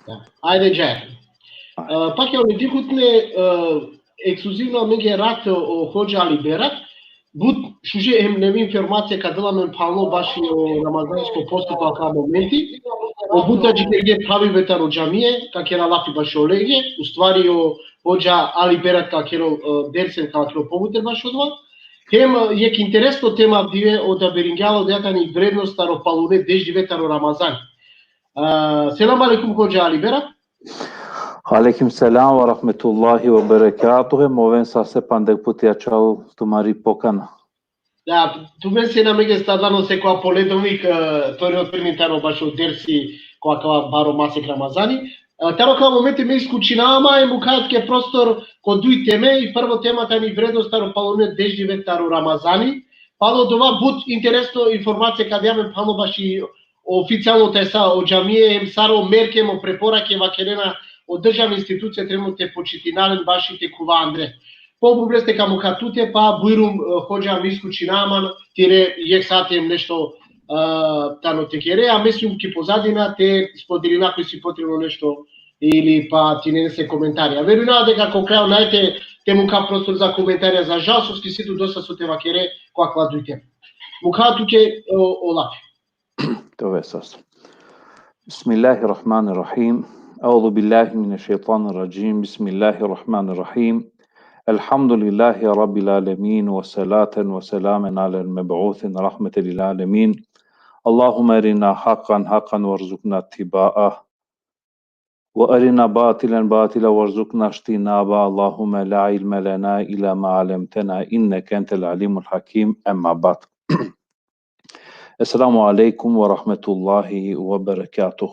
Da. Ajde, Jair. Pak je dihutne ексклюзивно менге рат ходжа либерат, буд шуже емневи информация кадала мен пално баши о рамазанско поступал ка моменти, о бута джиге прави ветаро джамие, ка кера лафи баши олеге, уствари о ходжа алиберат ка керо дерсен ка керо повутер баши одва. Хем ек интересно тема диве ода берингјало дејатани вредност таро палуне дежди ветаро Рамазан. Селам алейкум ходжа алиберат. Alaikum salam wa rahmetullahi wa barakatuh. Moven sa se pandek putia čau tumari pokana. Da, tu men se na mege stadano se coa poledovnik torio termintano bașo dersi coa ca baro mase Ramazani. Taro ca momente me iscucinama e mucat ke prostor co dui teme i prvo tema tani vrednost taro palone dejdive taro Ramazani. Palo dova but interesno informacije kad jamen palo baši oficijalno tesa o džamije em saro merkem o preporake vakerena o državne institucije trenutne početinalen baši te kuva Andre. По-проблесте към хатуте, па буйрум ходжа миску чинаман, тире ек сатем нешто тано текере, а мислим ки позадина те сподели накој си потребно нешто или па ти не се коментари. А верувам дека кога крај најте те му ка простор за коментари, за жал со скиситу доста со те вакере која кладујте. Му хатуке олаф. Това сас. Бисмиллахи рахмани рахим. أعوذ بالله من الشيطان الرجيم. بسم الله الرحمن الرحيم. الحمد لله رب العالمين وصلاة وسلام على المبعوث رحمة للعالمين. اللهم أرنا حقا حقا وارزقنا اتباعه وأرنا باطلا باطلا وارزقنا اجتنابه. اللهم لا علم لنا إلا ما علمتنا إنك أنت العليم الحكيم. أما بعد. السلام عليكم ورحمة الله وبركاته.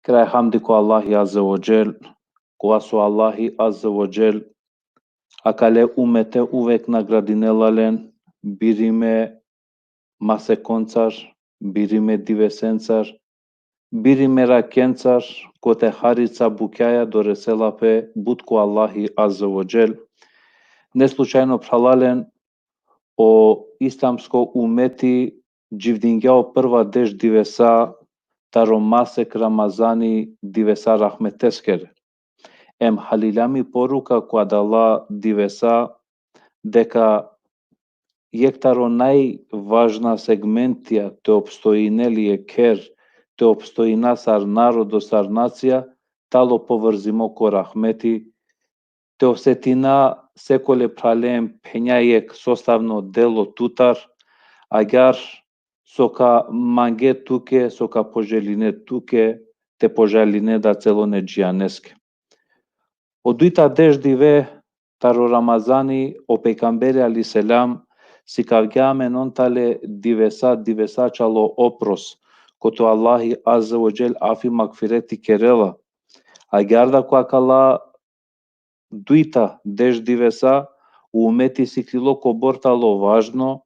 Край хамди ко Аллахи азza wa jal, ко асу Аллахи азza wa jal, акале умете увек наградинелален, бириме масеконцар, бириме дивесенцар, бириме ракенцар, коте харица букјаја дореселапе, будко Аллахи азza wa jal. Не случајно пралален о исламско умети дживдингјао прва деш дивеса таро масек Рамазани дивеса рахметескер. Ем халилами порука која дала дивеса дека јектаро најважна сегментија те обстоинелие кер, те обстоина сар народо сар нација, тало поврзимо ко рахмети, те осетина секоле пралем пењајек составно дело тутар, агар сока манге туке, сока пожелине туке, те пожелине да целоне джијанеске. Одујта деш диве таро Рамазани о пейгамбери алейхиселам си кавѓаме нонтале дивеса чало опрос, кото Аллахи азza wa jal афи макфирети керела. Агар која кала дујта деш дивеса умети си крило ко бортало важно,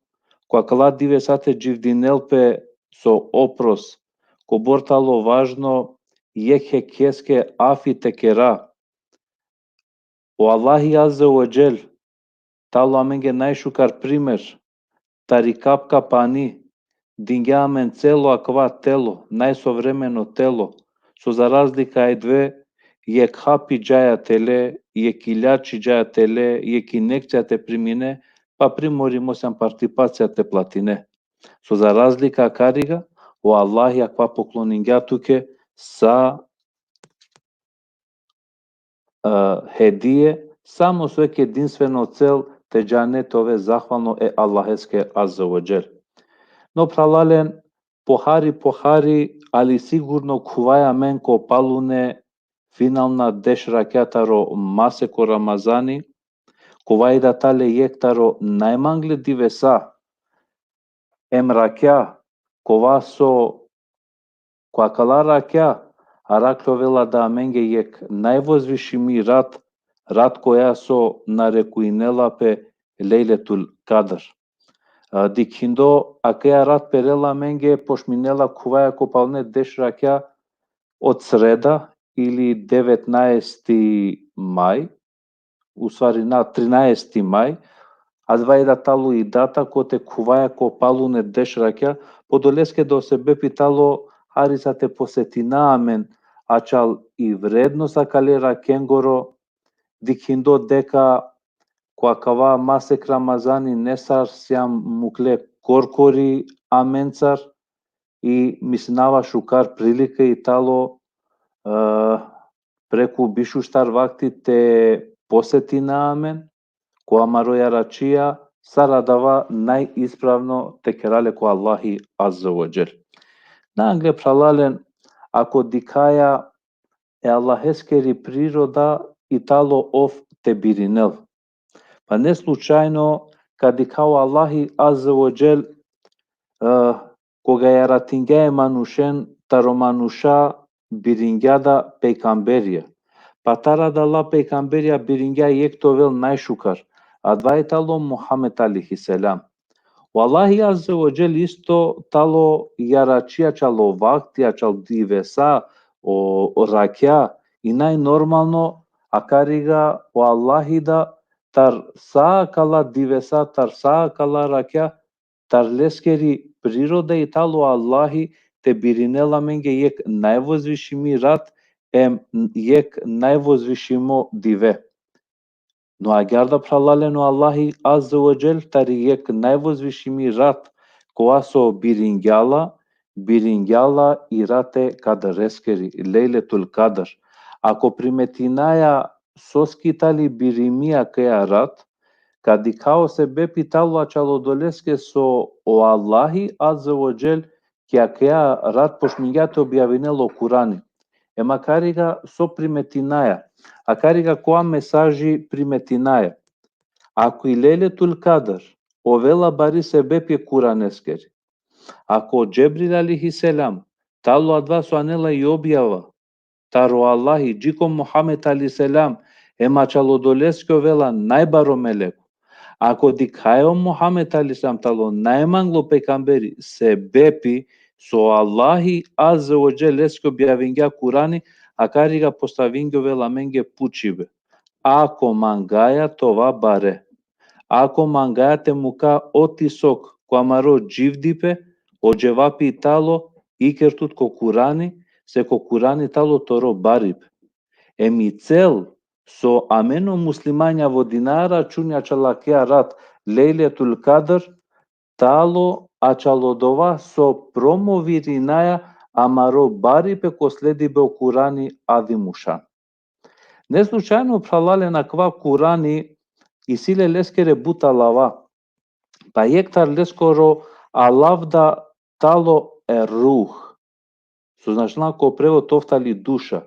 која кала дивесате дживдинелпе со опрос, ко бортало важно, јехе кеске афи текера. O Allahi azza wa jal, talo amenge naјшукар пример, тарикапка пани, дингјамен цело аква тело, најсовремено тело, со за разлика е две, јек хапи џаја теле, јек илјачи џаја теле, јек инекција те примине, па приморимо сам партипација те платине. Со за разлика карига, о Аллахи аква поклониња туке са хедие, само со ек единствено цел те џанетове захвално е Аллахеске азza wa jal. Но пралален похари, али сигурно куваја мен ко палуне финална деш ракјатаро масеко Рамазани, кувајда тале јектаро најмангле дивеса, ем ракја, кова со која кала ракја, ракловела да менге јек највозвишими рад која со нарекуинелапе Лейлетул Кадр. Дикхиндо акеја рад перела менге пошминела куваја копалне деш ракја од среда или 19 мај, усвари на 13 мај, а двајда талу и дата коте куваја копалуне деш ракја, подолеске до себе питало харисате посетинаамен ачал и вредно сакалера кенгоро, дикхиндо дека коакава масек Рамазани несар сям мукле коркори аменцар и миснава шукар прилика и тало преку бишуштар вакти те посети на амен, која мароја рачија сарадава најисправно те керале ко Аллахи Азза ва Џел. На англе пралален, ако дикаја е Аллахескери природа и тало ов те биринел. Па не случајно, кади као Аллахи Азза ва Џел, кога ја ратингее манушен, таро мануша бирингјада пейкамберија. Па тарада ла пейкамберија бирингја јектовел најшукар, а двај тало Мухамед алейхи селам. Аллахи Азза ва Џел исто тало ја рачија чало вакти, ачал дивеса, о ракја, и најнормално, акарига о Аллахи да тар саакала дивеса, тар саакала ракја, тар лескери природа и тало Аллахи те биринела менге јек највозвишими рад, јек највозвишимо диве. Но агјарда пралалено Аллахи Азза ва Џел тари јек највозвишими рад, која со бирингјала и рате кадарескери, лейлетул кадр. Ако приметинаја соскитали биримија кеја рад, кади као се бе питало ачало долеске со о Аллахи Азза ва Џел, кеја рад пошмињате објавинело Курани. Ема карига со приметинаја, а карига која месажи приметинаја. Ако и лелетул кадр, овела бари се бепје Куранескери. Ако Џебрил алейхи селам, тало адва со анела и објава, таро Аллахи, джико Мухамед алейхи селам, ема чало долеске овела најбаро мелеку. Ако дикајо Мухамед алейхи селам, тало најмангло пекамбери, се бепи со Аллахи Азза ва Џел леске објавинѓа Курани, а карига поставинѓо вела менге пучибе. Ако мангаја това баре. Ако мангаја те мука отисок, коамаро дживдипе, оджевапи тало, икертут ко Курани, се ко Курани тало торо барип. Еми цел со амено муслимања во динара чуња чалакеа рад лейлетул кадр, тало ачалодова со промовиринаја амаро барипе ко следи бе Курани адимушан. Не случајно пралале на ква Курани и силе лескере бута лава, па јектар лескоро алавда тало е рух. Со значналко превод тофтали душа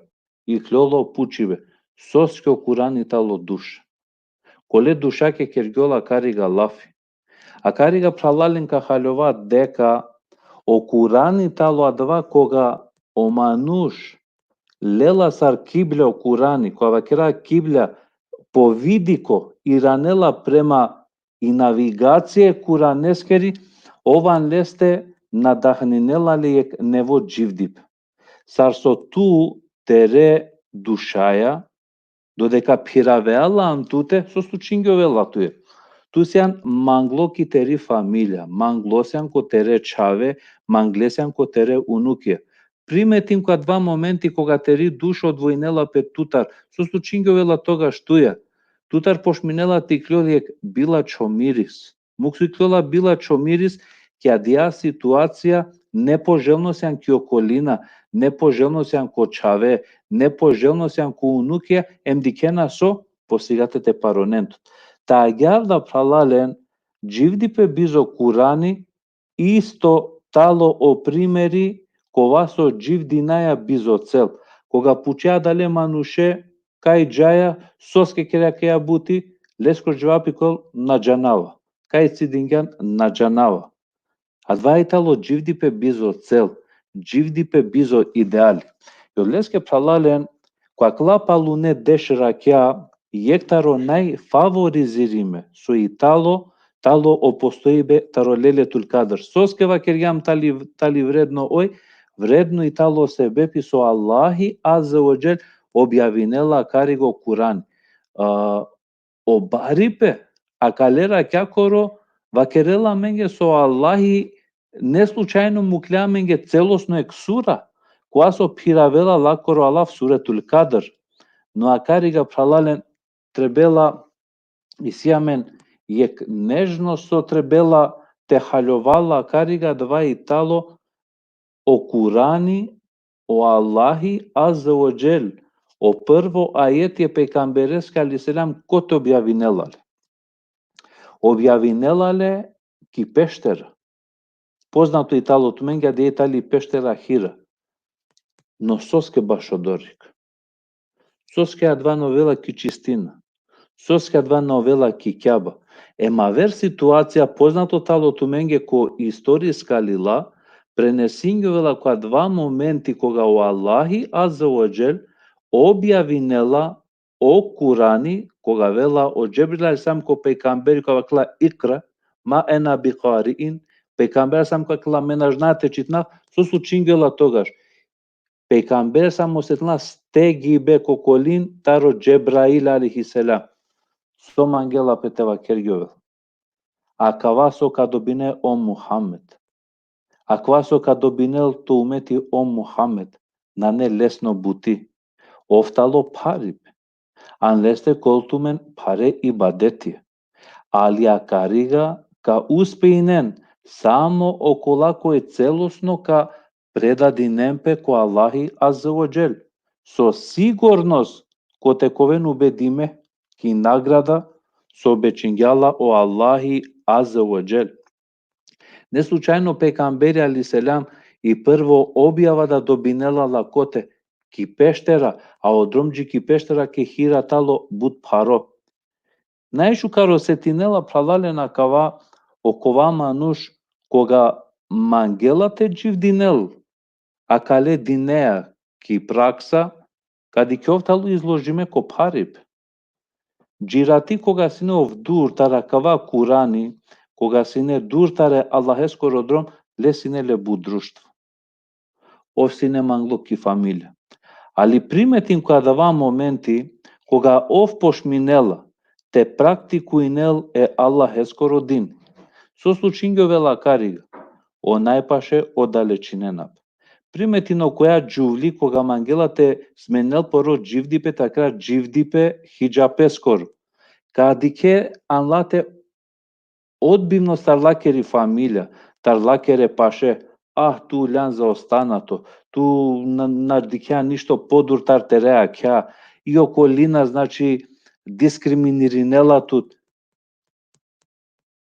и клјоло пучиве, соскјо Курани тало душа. Коле душа ке кергјола карига лафи. А карига пралален кахалјова дека о Курани тало адва кога о мануш лела сар кибле о Курани, која вакера кибле повидико и ранела према и навигација Куранескери, ован лесте надахнинела лиек нево дживдип. Сар со ту тере душаја, додека пиравеала антуте, со случингјове латуе. Тусјан мангло ки тери фамилја, манглосјан ко тере чаве, манглесјан ко тере унуке. Приметим која два моменти кога тери душа одвојнела пет тутар, со случингјовела тогаш туја. Тутар пошминела ти клјолиек била чомирис. Муксу клјола била чомирис, ќе адија ситуација непожелносјан ки околина, непожелносјан ко чаве, непожелносјан ко унуке, емдикена со постигатете паронентот. Та агјарда пралален, дживдипе бизо Курани, исто тало о примери, кова со дживдинаја бизо цел. Кога пучеа дале мануше, кај джаја, соске керакеа бути, леско джвапи кол на джанава. Кај цидингјан на джанава. А двај тало дживдипе бизо цел, дживдипе бизо идеали. Јод леске пралален, која клапалу не деш ракја, јектаро најфаворизириме со и тало опостоибе таро лелетул кадр. Соскева кергјам тали вредно ој, вредно и тало се бепи со Аллахи Азза ва Џел објавинела кариго Курани. Обарипе, а калера кјакоро, вакерела менге со Аллахи, не случајно му клеа менге целосно ек сура, Quaso piravela la coroalaf suretul Qadr. No akariga pralalen trebela isiamen jek nežno so trebela te haljovala kariga dva italo o Kurani o Allahi Azza wa Jel. O prvo ajet je pejgambereska aliselam kot objavinelale. Objavinelale ki peštera. Poznato italo tumenga de itali peštera hira. No soske bašodorik. Soske adva novela ki čistina. Soske adva novela ki kjaba. Ema ver situacija poznato talo tumenga ko istorijska lila prenesingovela qua dva momenti koga o Allahi Azza wa Jel objavinela o Kurani koga vela o Džebril sam ko pejgamberi koga kla ikra ma ena biqari'in pejgamber sam koga kla menažnate čitna su čingela togaš pejgamber sam osetla stegi be kokolin taro Džebrail alaihi selam so mangela peteva kergjovel akavaso kadobine o Muhammed akvaso kadobinel to umeti o Muhammed nane lesno buti oftalo parib anleste koltumen pare ibadeti alia kariga ka uspeinen samo okolako je celosno ka predadinempe ko Allahi Azza wa Jel so sigurnost ko te kovenu bedime ki nagrada so bečingjala o Allahi Azza wa Jel. Ne slučajno pejgamberi alaihi selam i prvo objava da dobinela lakote ki peštera, a odromđi ki peštera ki hira talo bud paro. Najšu karo setinela pralalena kava okova manuš koga mangela te dživdinel, a kale dinea ki praksa, kadi kjovtalu izložime ko parib. Džirati koga sine ovdur tara kava Kurani, koga sine durtare Allahesko rodrom, le sine le budruštvo. Ov sine manglo ki familija. Ali primetim kada va momenti koga ov pošminela te praktikuinel e Allahesko rodin. So slučingovela kariga, o najpaše o dalečinenap. Primetino koja džuvli koga mangela te smenel poro dživdipe takra dživdipe hijapeskor. Kadike anlate odbivno starlakeri familija, tarlakere paše, tu ljan zaostanato, tu nadikja ništo podurtar terea kja, i okolina znači diskriminirinela tut.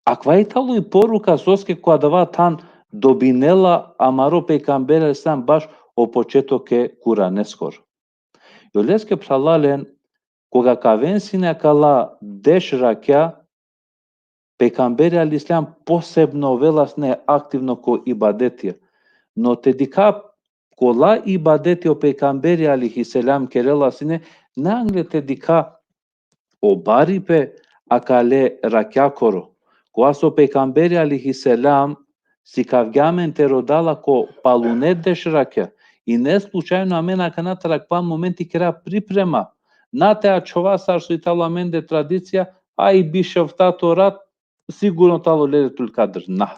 Akva italo i poruka soske koja dava tan dobinela amaro pejgamberi sam baš o početoke kuraneskor. Joleske pralalen koga kavensine kala dešrakja pejgamberi al-Islam posebno velasne aktivno ko ibadetija. No te dika ko la ibadeti o pejgamberi alaihi selam kerela sine nangle te dika o baripe akale rakjakoro. Ko aso pejgamberi alaihi selam si kavgamen te rodala ko palunet dešrakja i ne slučajno amena kanata rakpa momenti kera priprema. Nate a čova sarsu italo amen de tradicija a i biševtato rat sigurno talo Lejletul Qadr. Na.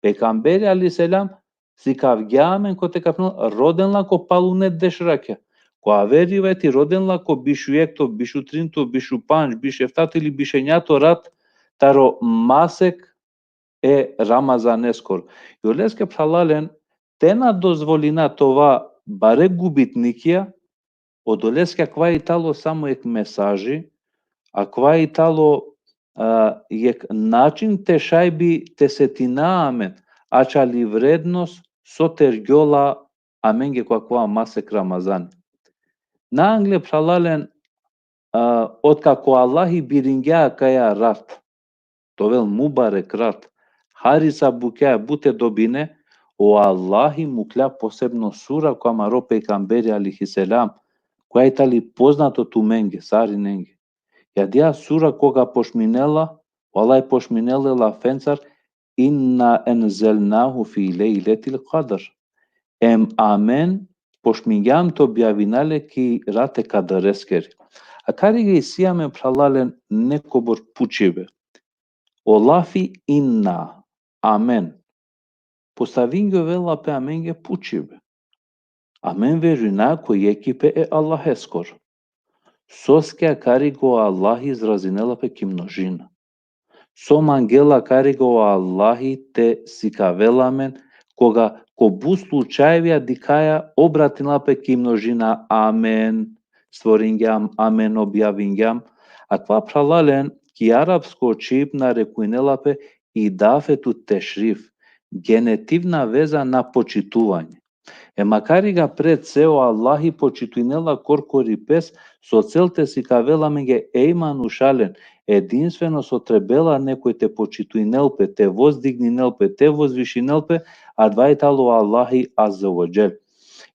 Pejgamberi alaihi selam si kavgamen ko te kapnul rodenla ko palunet dešrakja. Ko averiveti rodenla ko bišujekto, bišutrinto, bišupanj, bišeftat ili bišenjato rat taro masek e Ramazaneskor. Joleske pralalen tena dozvolina tova bare gubitnikija odoleske akva italo samo ek mesaži, akva italo jek način te šajbi te setina amen, ačali vrednost so tergjola amenge kakva masek Ramazan. Na angle pralalen od kako Allahi biringja kaja rat, to vel mubarek rat, harisa bukja bute dobine, o Allahi muklja posebno sura koja maro pejgamberi alaihi selam, koja je tali poznato tu menge, sari nenge. Jadia sura koga pošminela, Allah je pošminelela fencar, inna enzelnahu fi lejletil qadr. Amen, pošminjam to bjavinale ki rate kadareskeri. A karige isiame pralalen nekobor pučive. Olafi inna, amen. Postavingio vela pe amenge pučive. Amen veruna ko ekipe e Allah eskor. Soskea carigo Allahi zrazinela pe kimnožina. Som angela carigo Allahi te sikavelamen, koga ko bu slučajevija dikaja obratila pe kimnožina amen, stvoringjam, amen objavingjam, akva pralalen ki arapsko čip na rekuinela pe i dafetu tešrif, genetivna veza na počituvanje. E makari ga pred ceo Allahi počituinela corcoripes, so celte si cavela menge eiman ușalen, edinstveno so trebela nekoj te počituinelpe, te vozdigninelpe, te vozvišinelpe, advaitalo Allahi azza wa jel.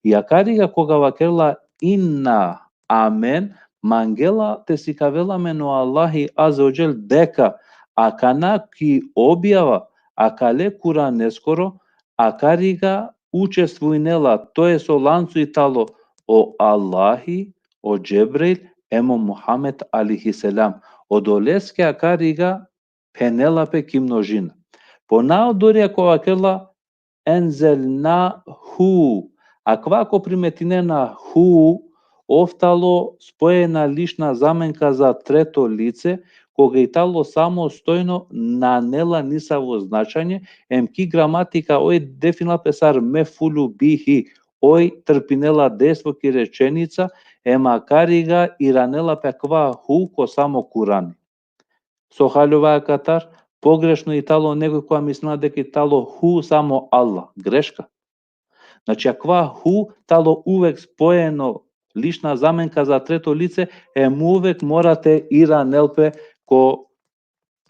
Iacari ga koga vakerla inna amen, mangela te si cavela meno Allahi azza wa jel deka, akana ki objava, akale kuraneskoro, akariga učestvuinela, to je so lancuitalo o Allahi, o Džebril, emo Muhammed alihi selam. O doleske akariga penela pe kimnožina. Ponao doria ko akela enzelna hu. Akva ko primetinena hu, oftalo spojena lična zamenka za treto lice, koga italo samostojno nanela nisavo značanje, ki gramatika oj definila pesar mefulu bihi, oj trpinela desvo ki rečenica, makariga iranela pe kva hu ko samo kurani. Sohaljova katar, pogrešno italo nekoj koja mislila дека italo hu samo Allah, greška. Znači, akva hu talo uvek spojeno lična zamenka za treto lice, mu uvek morate iranelpe ko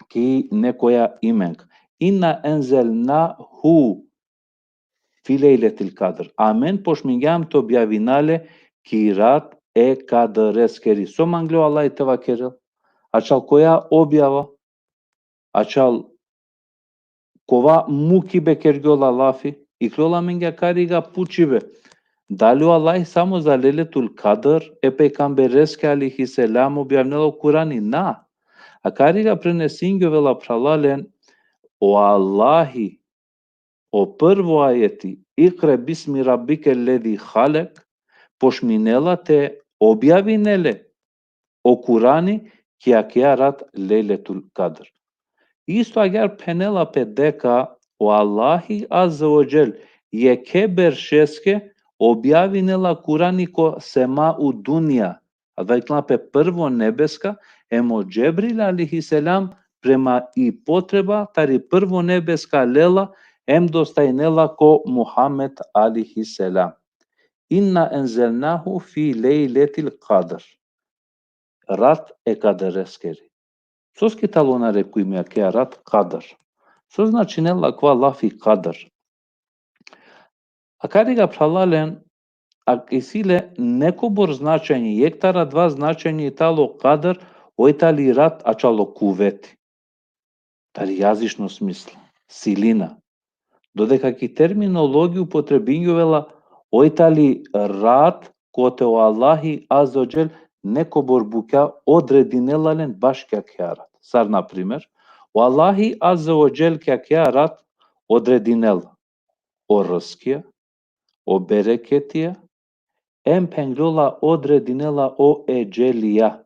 ki nekoja imenka. Inna enzelna hu filejletil kadr. Amen pošmingjam to objavinale kirat e kadreskeri. Som anglio Allah te vakerel. Açal koja objava, açal kova muki bekergiola lafi, i krola mengea cariga pucibe. Daliu Allah samo za leletul kadr e pejgambereske alihi selam objavnelo Kurani. Na. A cariga prenesingiovela pralalen o Allahi, o prvo ajeti, ikre bismi rabbike ledi halek, pošminela te objavinele o Kurani ki akiarat leletul kadr. Isto agar penela pe deka o Allahi azza wa jel je keber šeske objavinela Kurani ko sema u dunja, a da pe prvo nebeska, emo Džebril alihi selam prema i potreba, tari prvo nebeska lela, dostajnela ko Muhammed alihi selam. Inna enzelnahu fi lejletil qadr. Rat e kadereskeri. Sos ki talona recuimea che arat qadr. Sos nacinella qua lafi qadr. A cariga pralalen akisile nekobor značenje, jektara dva značenje italo qadr, ojtali rat açalo kuveti. Tali jazično smisla, silina. Dodeka ki terminologiju potrebinjuvela ojtali rat kote o Allahi azza nekobor buka odredinelalen baš kak jarat. Sar, na primer, o Allahi azza wa jel kak jarat odredinela o rskija, o bereketija, penglola odredinela o eđelija.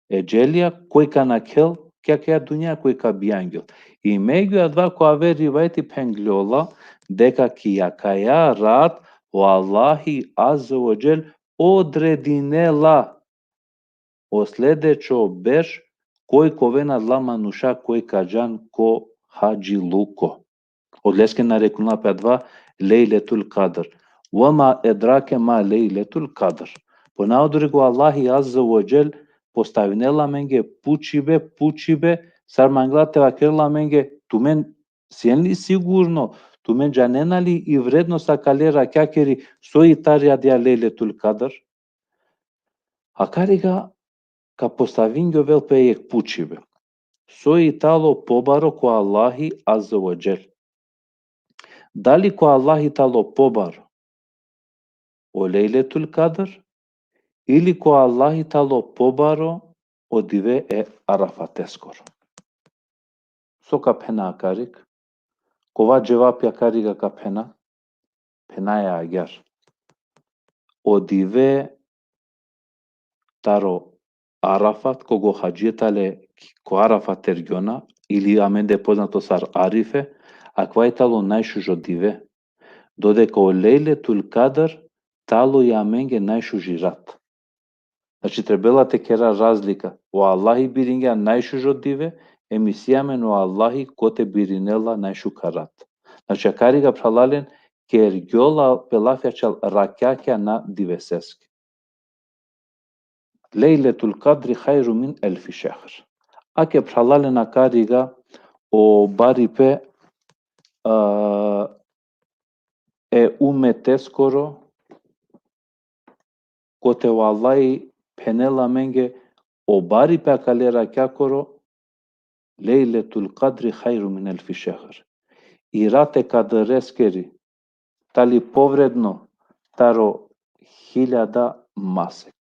Eđelija koji ka nakel kak ja dunja koji ka biangel. I među dva ko averi vajti penglola deka ki jakaja rat o Allahi azza wa jel odredinela o sljedećo beš koji kovena dlama nuša koji kađan ko hađi luko. Odleske narekuna pe dva lejletul kadr. Vama edrake ma lejletul kadr. Po naudrigu Allahi azza wa jel postavinela menge pučibe, sar manglate vakerla menge, tu men sienli sigurno, tu men džanenali i vredno sa kalera kakeri soitarja dia lejletul kadr. A cariga ka postavingio vel pe ek pučibe. Soitalo pobaro ko Allahi azza wa jel. Da li ko Allahi talo pobaro o lejletul kadr ili ko Allahi talo pobaro o dive e arafateskor. So ka pena karik, kova cevap ya kariga ka pena, penaya agar. odive taro Arafat kogo hađietale ko Arafat tergiona ili amende poznato sar Arife, akva je talo najšuž odive, dodeka o Lejletul Kadar talo je amenge najšuži rat. Znači, trebala te kera razlika. O Allahi biringa najšuž odive, emisijamen o Allahi kote birinela najšu karat. Znači, akariga pralalen kergiola pelafjačal rakjakja na diveseski. Lejletul Kadri hajru min elfi šehr. Ake pralalen akariga o baripe umeteskoro kote o Allahi penela menge o baripe akale rakjakoro Lejletul Kadri hajru min elfi šehr. I rate kadreskeri tali povredno taro 1000 masek.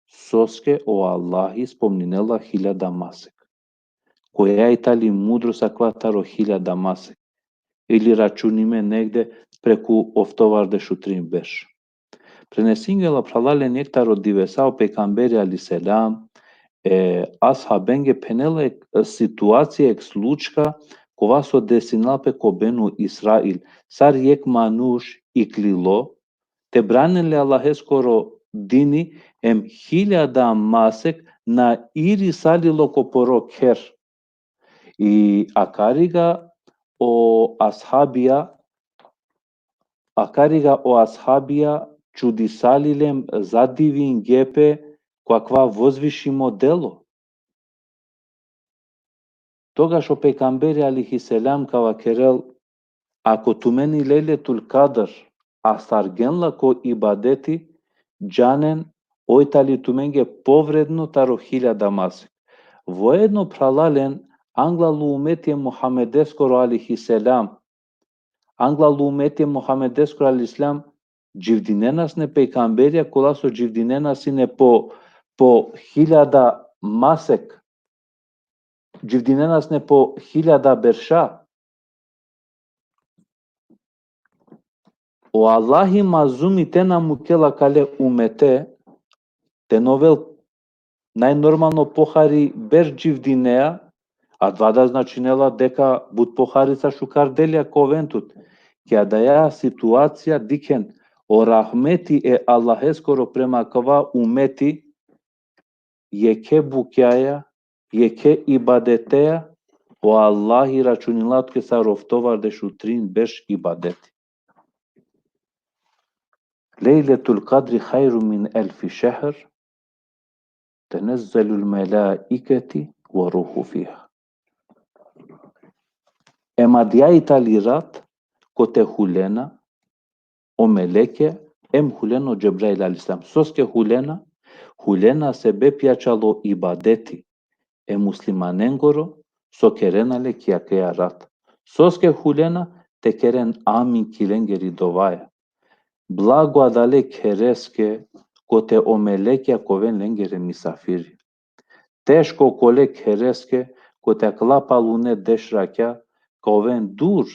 Soske o Allahi spomninela 1000 masek. Koja je tali mudrost akva taro 1000 masek. Ili računime negde preku oftovar de šutrim beš. Prenesingela pralale nektaro divesao pecamberi ali selam, ashabenge penele situacije ek slučka kova so desinal pe kobenu Israil, sar jek manuš iklilo, te branele Allaheskoro dini em 1000 masek na iri salilo koporo ker. I akariga o ashabija čudisalilem zadivin gepe kakva vozvišimo delo. Toga što pejgamberi alihi selam kava kerel, ako tu meni Lejletul Kadar asargenla ko ibadeti, džanen ojtali tu menge povredno taro 1000 masek. Vojedno pralalen angla lumetje Muhammedeskoro alihi selam, angla lumetje Muhammedeskoro alihi selam, dživdinenas ne pejgamberja kolaso dživdinenas ne po 1000 masek, dživdinenas ne po 1000 berša. O Allahi mazumi te namukela kale umete, te novel najnormalno pohari ber dživdineja, a dvada značinela deka bud poharica šukar delja koventut, kja da ja situacija diken o rahmeti Allaheskoro prema kava umeti, jeke bukjaja, jeke ibadeteja, o Allahi računilatke sa roftovar de šutrin beš ibadeti. Lejletul Kadri hajru min elfi šehr, tenezzelu l-melaiketi wa ruhu fiha. Emadja italirat kote hulena, o meleke, huleno Džebrail al-Islam. Soske hulena sebe pjačalo ibadeti, muslimanengoro, so kerenale kiakea rat. Soske hulena te keren amin kilengeri dovaja. Blago adale kereske kote o melekea koven lengere misafiri. Teško kole kereske kote aklapa lune dešrakea koven dur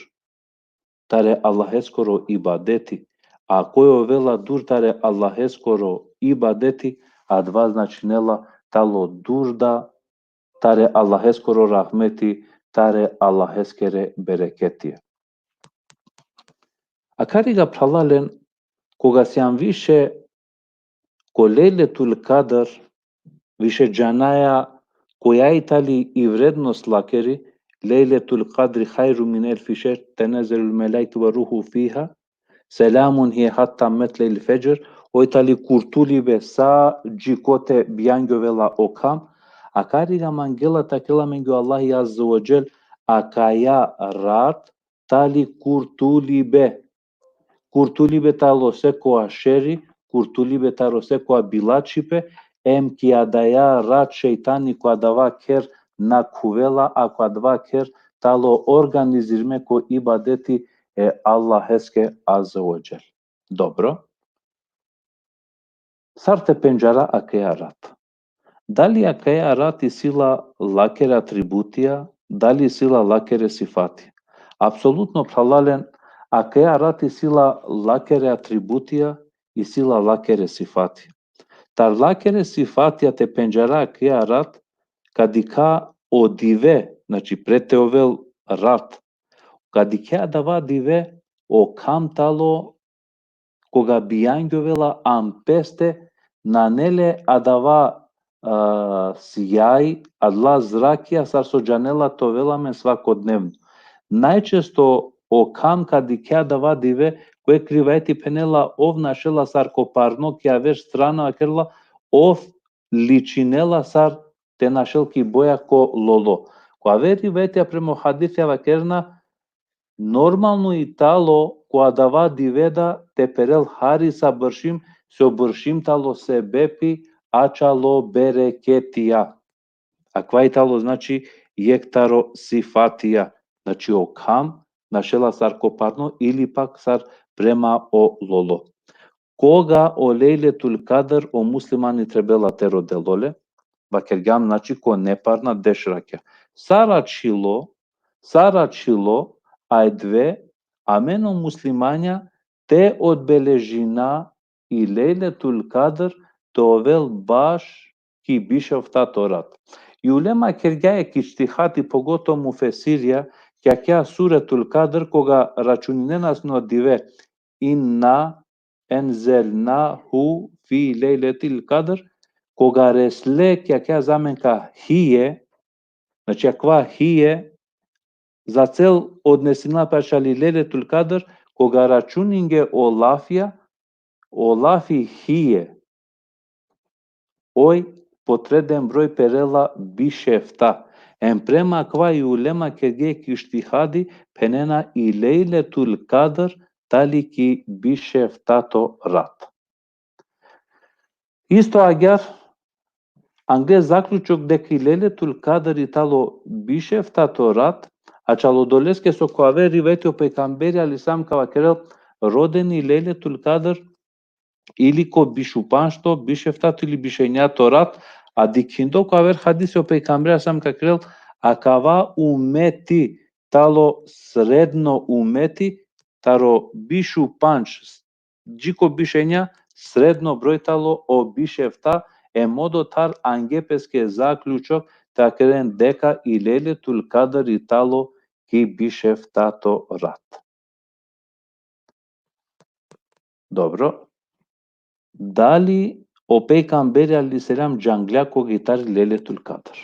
tare Allaheskoro ibadeti, a kojo vela dur tare Allaheskoro ibadeti, a dva značinela talo durda tare Allaheskoro rahmeti, tare Allaheskere bereketije. A kariga pralalen koga siam više ko Lejletul Kadar više džanaja koja itali i vrednost lakeri, Lejletul Kadri hajru min elfi šehr, tenezelul melaiki wa ruhu fiha, selamun hiye hatta metlejl fajr, o itali kurtulibe sa džikote biangovela okam, a kariga mangela takela mengio Allahi azza wa jel, akaya rat tali kurtulibe. Kurtulibe talo seko asheri, kurtulibe talo seko bilačipe, ki adaya rat šeitani ko adava ker na kuvela, ako adava ker talo organizirme ko ibadeti Allaheske azza wa jel. Dobro. Sarte penjara akea rat. Da li akea rat i sila lakere atributija, da li sila lakere sifati? Apsolutno pralalen akea rat i sila lakere atributija isila lakere sifati. Tar lakere sifatija te penđera kja rat, kadika odive, znači preteovel rat, kadika dava dive o kam talo koga biangovela ampeste nanele adava sjaj, adla zrakija sar sođanela to velame svakodnevno. Najčesto o kam kadika dava dive koje kriveti penela ov našela sar koparno kja veš strana akerla ov ličinela sar te našelki boja ko lolo. Ko averi vetja premo hadithja vakerna normalno i talo ko adava diveda te perel hari sa bършим, se obършим talo se bepi ačalo bereketija. A kva i talo znači jektaro sifatija. Znači o kam našela sar koparno ili pak sar prema o lolo. Koga o lejletul kadr o muslimani trebela tero delole, vakergam znači ko neparna dešrakja. Saračilo aj2, ameno muslimanja te odbeležina i lejletul kadr tovel baš ki bišov tatorat. I ulema kergaje ki štihati pogotovo mu fesirja, kja suretul kadr koga računinena smo dive inna enzelnahu fi lejletil kadr, koga resle kja zamenka hije, znači akva hije, za cel odnesina pašali lejletul kadr, koga računinge o lafi hije, oj potreden broj perela bišefta. Emprema kva i ulema kerge kishtihadi penena i lejletul kadr tali ki bišeftato rat. Isto agar anglez zaključok deki lejletul kadr i talo bišeftato rat, a čalodoleske so ko averi vetio pejgamberi alisam kao kerel rodeni lejletul kadr ili ko bišupanšto, bišeftato ili bišenjato rat, a dikindo ko aver hadise o pejgamberi alisam kao kerel akava umeti talo sredno umeti, taro bišupanč, džiko bišenja, sredno broj talo o bišefta, modo tar angepeske zaključok ta keren deka i lejletul kadr i talo ki bišeftato rat. Dobro. Da li o pejgamberi aliselam džangljako gitar lejletul kadr?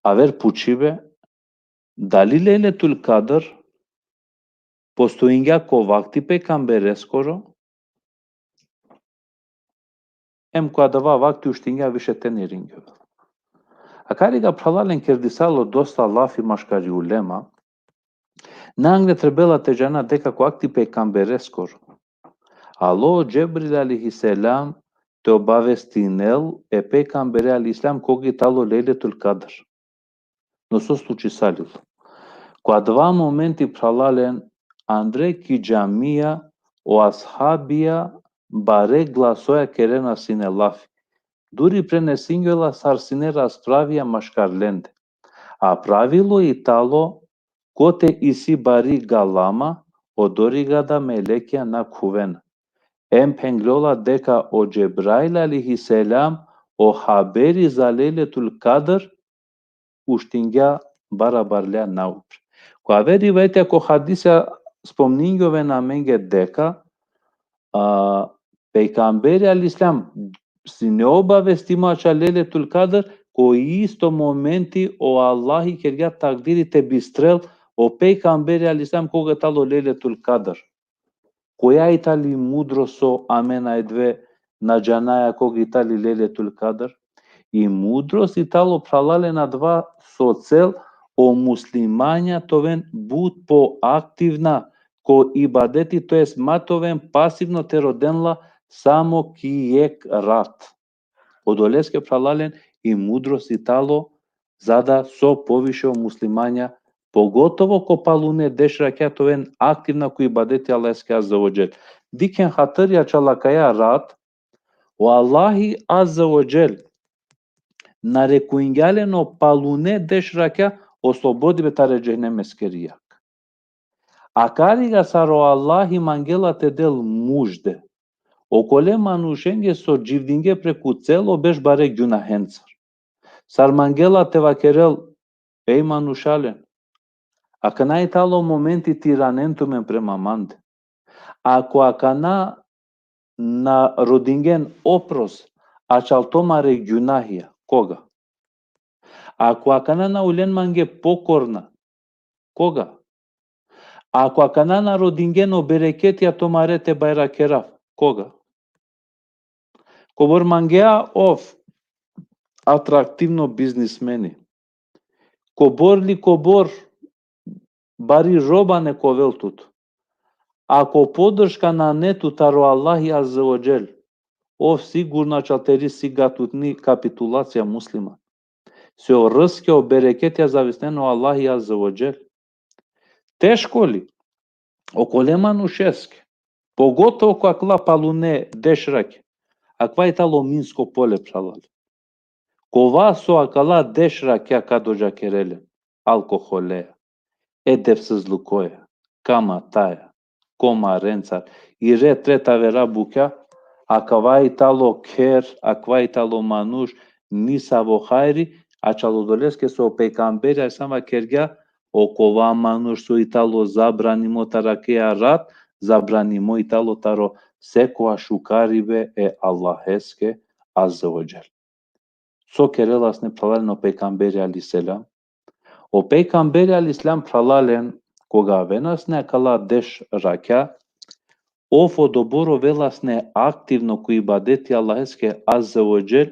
Aver pučive, da li lejletul kadr postoinga ko vakti pejgambereskoro, ko adava vakti uštinga više teniringeve. A care ga pralalen kerdisalo dosta lafi maškari ulema, nangle trebela tejana deka ko akti pejgambereskoro. Alo Džebril alihiselam te obavestinel e pejgamberi alislam kogi talo lejletul kadr. No so sluči salil. Ko dva momenti pralalen Andrei ki džamija o ashabija bare glasoja kerena sine lafi. Duri prenesingela sar sine raspravija maškarlende. A pravilo i talo kote isi bari galama odorigada melekja na kuvena. Penglola deka o Džebrail alihiselam o haberi za lejletul kadr uštingja barabarlja naupre. Ko averi vetja ko hadisa spomningove na menge deka, pejgamberi alislam si ne obavestimo ača lejletul kadr ko isto momenti o Allahi kerja takdiri te bistrel o pejgamberi alislam koga talo lejletul kadr. Koja itali mudro so amena dve na džanaja koga itali lejletul kadr? I mudrost italo pralale na dva so cel o muslimanja toven bud po aktivna ko ibadeti, to jest matoven pasivno te rodenla samo ki jek rat. Odoleske pralalen i mudrost italo zada so poviše o muslimanja, pogotovo ko palune dešrakja toven aktivna ko ibadeti Allahske azza wa jel. Diken hatırja çalakaya rat o Allahi azza wa jel na rekuingaleno palune dešrakja oslobodi betare džehnem eskerijak. Akariga saro Allahi mangela te del mujde. Okole manushenge so jivdinge prekucelo beş bare günahencer. Sar mangela te vakerel ey manushalen. Acana italo momenti tiranentum în premamande. Acu acana na rodingen opros achaltomare günahia koga. Acu acana na ulen mange pokorna koga. Acu acana na rodingen o bereketia tomarete bayrakera koga. Kobor mangea of atractivno biznismeni. Kobor bari robane koveltut. Ako podrška na netu taro Allahi Azza wa Jal, of sigurno čalteri sigatutni kapitulacija muslima. Se o râske o bereketia zavisneno Allahi Azza wa Jal. Teško li? Okole manušeske. Pogotovo ko akla palune dešrake. Akva je talo minsko pole plalali. Kova so akala dešrakea kadoja kerele. Alkoholea. Edepsizlukoja. Kamataja. Comarența, ire treta vera buchea, acava italo ker, acva italo manuș, nisa vohairi, acalodolesc este o pecambere, asama kergea, o cova manuș su italo zabranimo tarakea rat, zabranimo italo taro seco așucaribe e Allaheske Azza wa Jal. So kerelas ne pralalen o pecambere al Islam. O pecambere al Islam pralalen koga venasne akala deš rakea, ofo doboro velasne aktivno ku ibadeti Allaheske Azza wa Jal,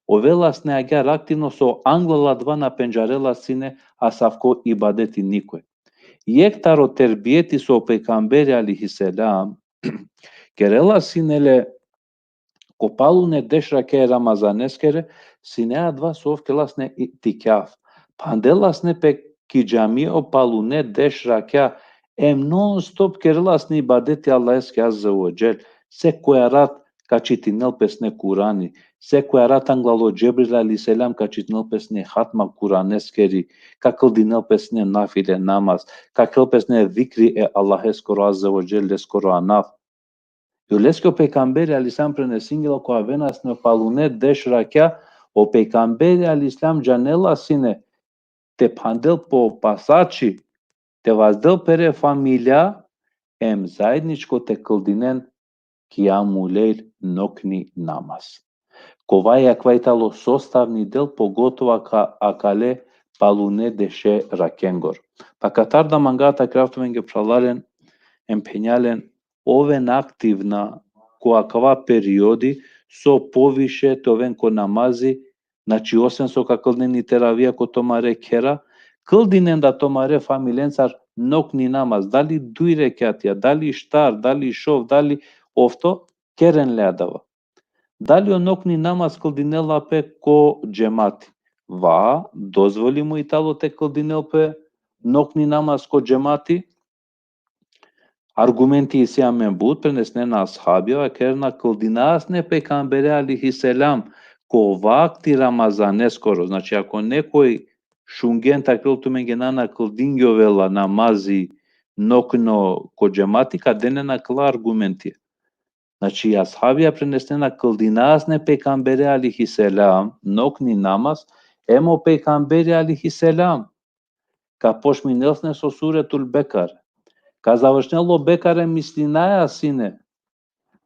o velasne agar aktivno so anglala dvana penjarela sine asavko ibadeti nikwe. Jektaro terbieti so pejgamberi alihi selam, kerela sinele kopalune deš rakea ramazaneskere, sinea dva sov kelasne tikaf. Pandelasne pe Kijami o palune desh rakea em non-stop kerelasne ibadeti Allaheske Azza wa Jal. Se coerat ca citinel pesne Curani, se coerat anglalo Gebril aliselam ca citinel pesne hatma Curaneskeri, ca căldinel pesne nafile namaz, ca căl pesne vikri e Allaheskoro Azza wa Jal leskoro anaf. Iulesque o pecamberi alisam prene singelo cu avenasne palune desh rakea o pecamberi alislam janela sine te pandel po pasaci, te vazdel pere familia, em zajedničko te căldinen kiamuleil nokni namaz. Kovai akvaitalo sostavni del pogotovo akale palune deše rakengor. Pa katarda mangata kraftovenge pralaren, empenjalen, oven aktivna ko akva periodi so poviše toven ko namazi. Znači osem so ka căldini teravia ko tomare kera, căldinen da tomare familiențar nokni namaz, dali duire keatia, dali ștar, dali șov, dali ofto, keren le adava. Dali o nokni namaz căldinela pe ko džemati. Va, dozvolimo italo te căldinel pe nokni namaz ko džemati? Argumenti se amembut prenesnena ashabia, kerna căldinasne pe cambere alihi selam, kovakti ramazaneskoro, znači ako nekoj šungen takvil tu mengenana căldingiovela namazi nokno kođematika, denena kla argumentie. Znači ashabia prenesnena căldinasne pe cambere alihi selam, nokni namaz, emo pe cambere alihi selam, ca poșminelsne so suretul Bekar, ca završnelo Bekare mislinaja sine,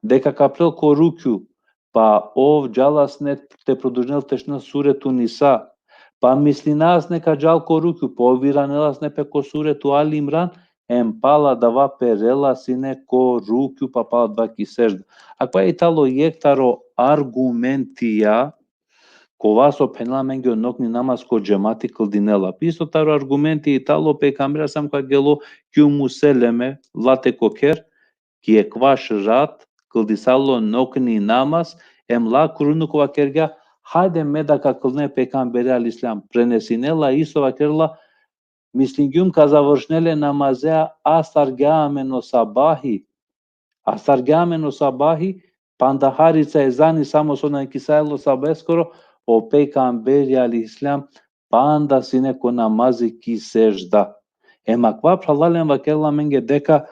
deka kaprel korukiu, pa ov džalasne te produžnel tešna suretu Nisa, pa mislinasne ka džal korukiu, pa oviranelasne pe ko suretu Ali Imran, em pala dava perela sine korukiu, pa pala dva kisežda. Akva je italo jektaro argumentia, kova so penela mengio nokni namaz ko džemati căldinela. Pisto taro argumenti italo pe camera sam ka gelo kiu museleme, late koker, ki e kvaš rat, căldisalo nokni namaz, em la curunu cu akergea, haide meda ca căldine pe cambere al Islam. Prenesinela iso akerla, mislingium ca završnele namazea asargeameno sabahi. Asargeameno sabahi, pandaharica ezani samo sona închisailo sabeskoro, o pe cambere al Islam, panda sine cu namazi ki sejda. Emakva pralalen vakela menge deka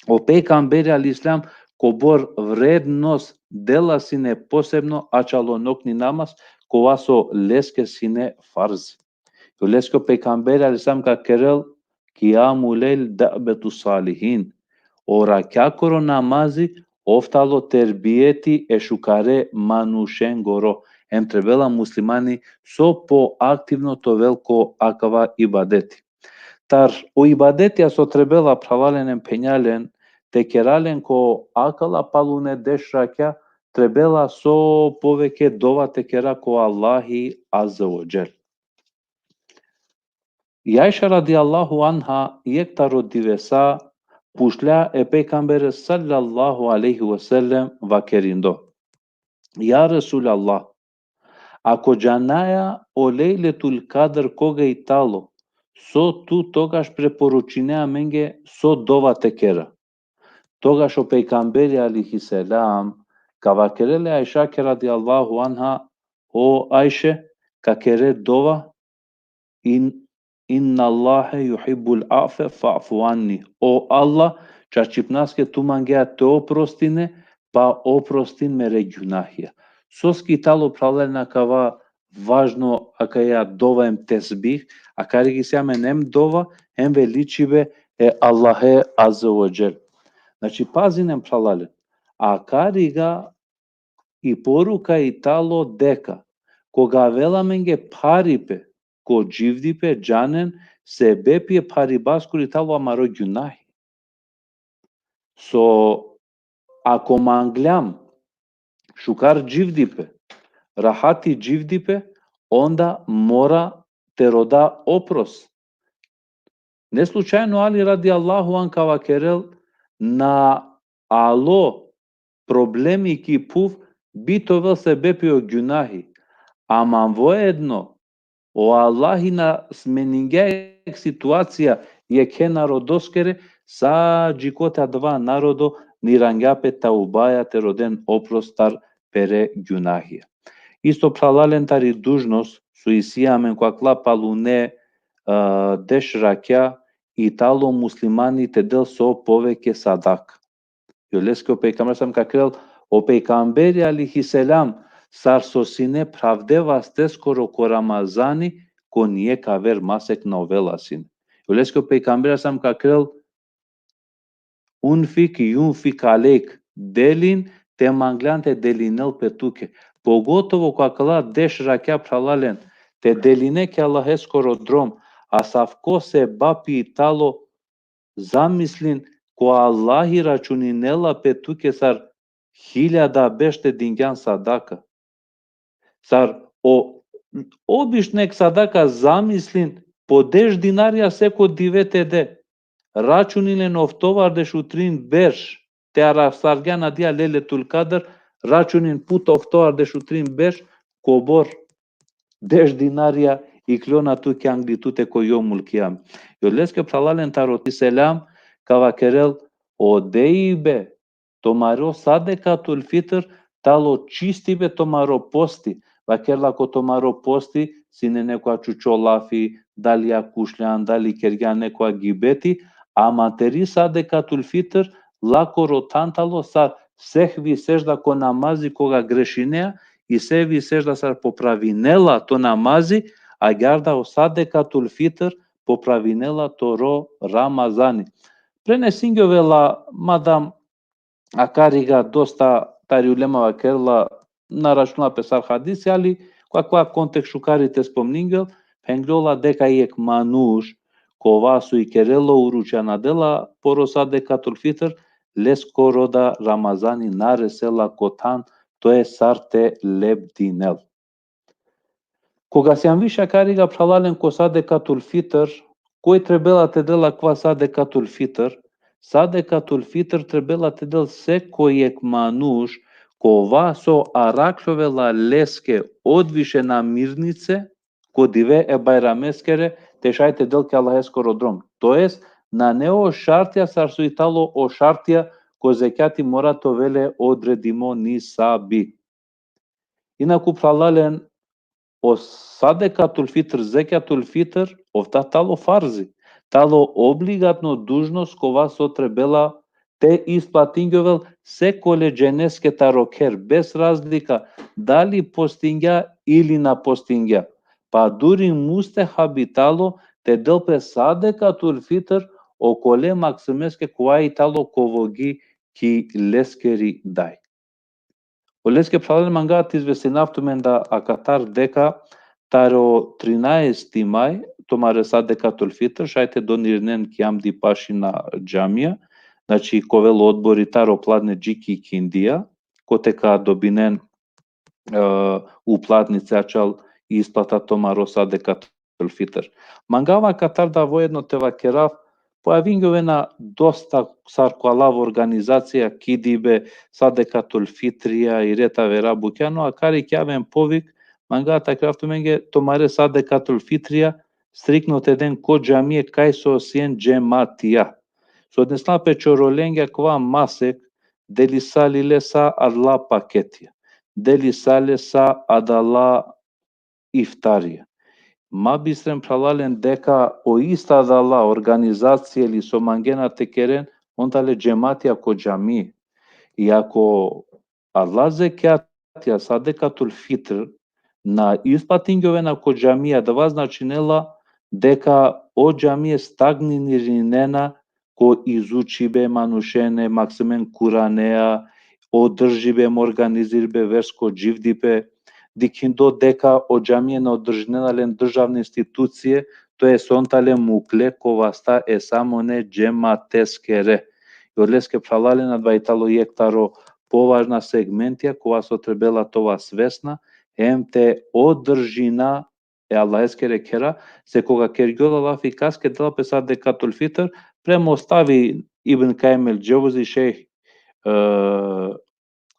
o pejgamberi al Islam kobor vrednost dela sine posebno acalonokni namaz kovaso leske sine farz. Jo lesko pejgamberi al Islam ka kerel qiyamul leil da'betu salihin. Ora kyakoro namazi oftalo terbiyeti e shukare manushen goro. Em trebala muslimani so po aktivno to velko akava ibadeti. Tar o ibadetja so trebala pralalen penjalen te keralen ko akala palune deshrakja trebala so poveke dova te kera ko Allahi azza wa jal. Aisha radijallahu anha jektaro divesa pushla e pejgamberi sallallahu alaihi wasallam va kerindo. Ja Rasulallah, ako gjanaja o lejletul kadr koga i talo, so tu togaš preporučinea menge so dova te kera. Togaš o pejgamberi alihi selam, ka va kerele Aisha ke radijallahu anha, o Aisha, ka kere dova, inna Allahe yuhibbul afe fa'fu anni. O Allah, čačipnaske tu mangea te oprostine, pa oprostin mere gjunahija. Soski talo pralena kava važno akaja dova em tesbih, a karigi seamen em dova, em veličive e Allahe azza wa jal. Znači, pazinem pralalen. A kariga i poruka i talo deka, koga velamenge paripe, ko gjivdipe gjanen, se bepje paribaskuri talo amaro gjunahi. So, ako manglям shukar gjivdipe, rahati gjivdipe, onda mora te roda opros. Ne slučajno Ali radijallahu anhu va kerel na alo problemi ki puf bitovel se bepio gjunahi. Aman vojedno o Allahina smeningek situacija je ke narodoskere sa gjikota dva narodo nirangape taubaja te roden oprostar pere gjunahija. Isto pralalen tari dužnost su isiamen koakla palune deshrakja i talo muslimani te del so poveke sadak. Jo leske o pejgamber sam ka krel o pejgamberi alihi selam sar sosine pravdeva steskoro ko Ramazani ko nije ka ver masek novelasin. Jo leske o pejgamberi sam ka krel unfik yunfik alek delin te manglante delinel petuke. Pogotovo ko akala deshrakja pralalen te deline ke Allahe skoro drom, a savko se bapi talo zamislin ko Allahi računinela petuke sar 1000 bešte dingjan sadaka. Sar o obišnek sadaka zamislin po 10 dinarja seko divete de. Računilen oftovar de šutrin berš te arasargana dia leletul kadr, računin put oftovar de šutrin berš kobor 10 dinarja i kliona tu ke anglitute ko yomul qiyam. Jo leske pralalen taroti selam ka va kerel o deibe tomaro sadekatul fitr talo čistibe tomaro posti. Va kerla ko tomaro posti sine nekoa čučolafi, dalia kušljan, dali kergjan nekoa gibeti, a materi sadekatul fitr lako rotantalo sa sehvi sežda ko namazi koga grešinea i sevi sežda sar popravinela to namazi, a garda o sadekatul fitr popravinela to ro Ramazani. Prene singiove la madam akariga dosta tari ulemava kerla naračunala pe sar hadisi, ali kakva kontekst šukari te spomningel, pengliola deka iek manuš kovasu i kerelo uručana dela poro sadekatul fitr lesko roda Ramazani naresela kotan, to je sarte lebdinel. Koga se am viša kariga pralalen ko sadekatul fitr, koji trebela te dela kva sadekatul fitr, sadekatul fitr trebela te del seko jek manuš ko vaso araklovela leske odviše namirnice ko dive e bajrameskere te šajte del ke Allahe skoro drom. To jest na neo šartja sar su italo o šartja ko zekati mora to vele odredimo ni sabi. Inaku pralalen o sadekatul fitr, zekatul fitr, ofta talo farzi. тало облигатно дужност кога со требела те исплатингјовел секоле дженеске тарокер, без разлика дали постингја или на постингја. Па дури мусте хабитало те делпе садека турфитр околе максимеске коаи тало ковоги ки лескери дай. O leske правиле мангаат известинавтумен да акатар дека таро 13 мај томаре садека турфитр шајте донирнен киам ди паши на джамија, значи ковел одбори таро пладне джики киндија, котека добинен уплатнице ачал исплата томаро садека турфитр. Мангава катар да воедно тева керав појавињовена доста саркуалав организација кидибе садека турфитрија и рета вера буќано, а кари кјавен повик мангата крафтуменге томаре садека турфитрија стрикно теден ко джамие кај со осиен джематија. Со однесла печороленге ква масек дели салиле са адла пакетија, дели сале са адала ифтарија. Ма бистрем пралален дека о иста дала организација или со мангена текерен, онтале джематија ко джами. И ако адла зекјатија садека турфитр на исплатињовена ко джамија да вазначинела дека о джамија стагниниринена ко изучибе манушене максимен куранеа, одржибе организирбе верско дживдипе, дикиндо дека о джамија на одржненален државна институција, тоа е сонтале мукле коваста е само не джематескере. И одлеске пралале на двајтало јектаро поважна сегментија кога со требела това свесна, емте одржина е аллаескере кера, се кога кергјола лафи каске дела песад дека турфитр, премо остави Ибн Кајм ел Џаузи шејх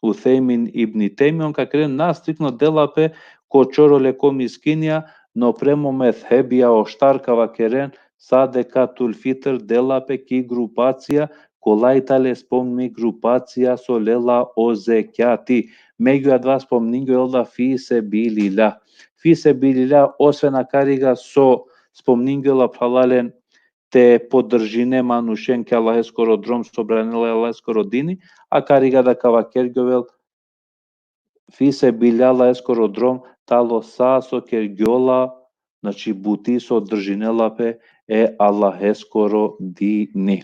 Уthejmin ibn Tejmi, on kakren настрикно делапе ко чороле ко мискинија, но премо мезхебија оштаркава керен садека турфитр делапе ки групација колајтале спомни групација со лела о зекјати. Меѓу два спомнињу елда фи се билила. Фи се билила освен акарига со спомнињу ела пралален те поддржине манушен ке Аллах скоро дром собранела Аллах скоро дини, а карига да кава кергјовел фи се биляла скоро дром тало са со кергјола, значи бути со држинелапе е Аллах скоро дини.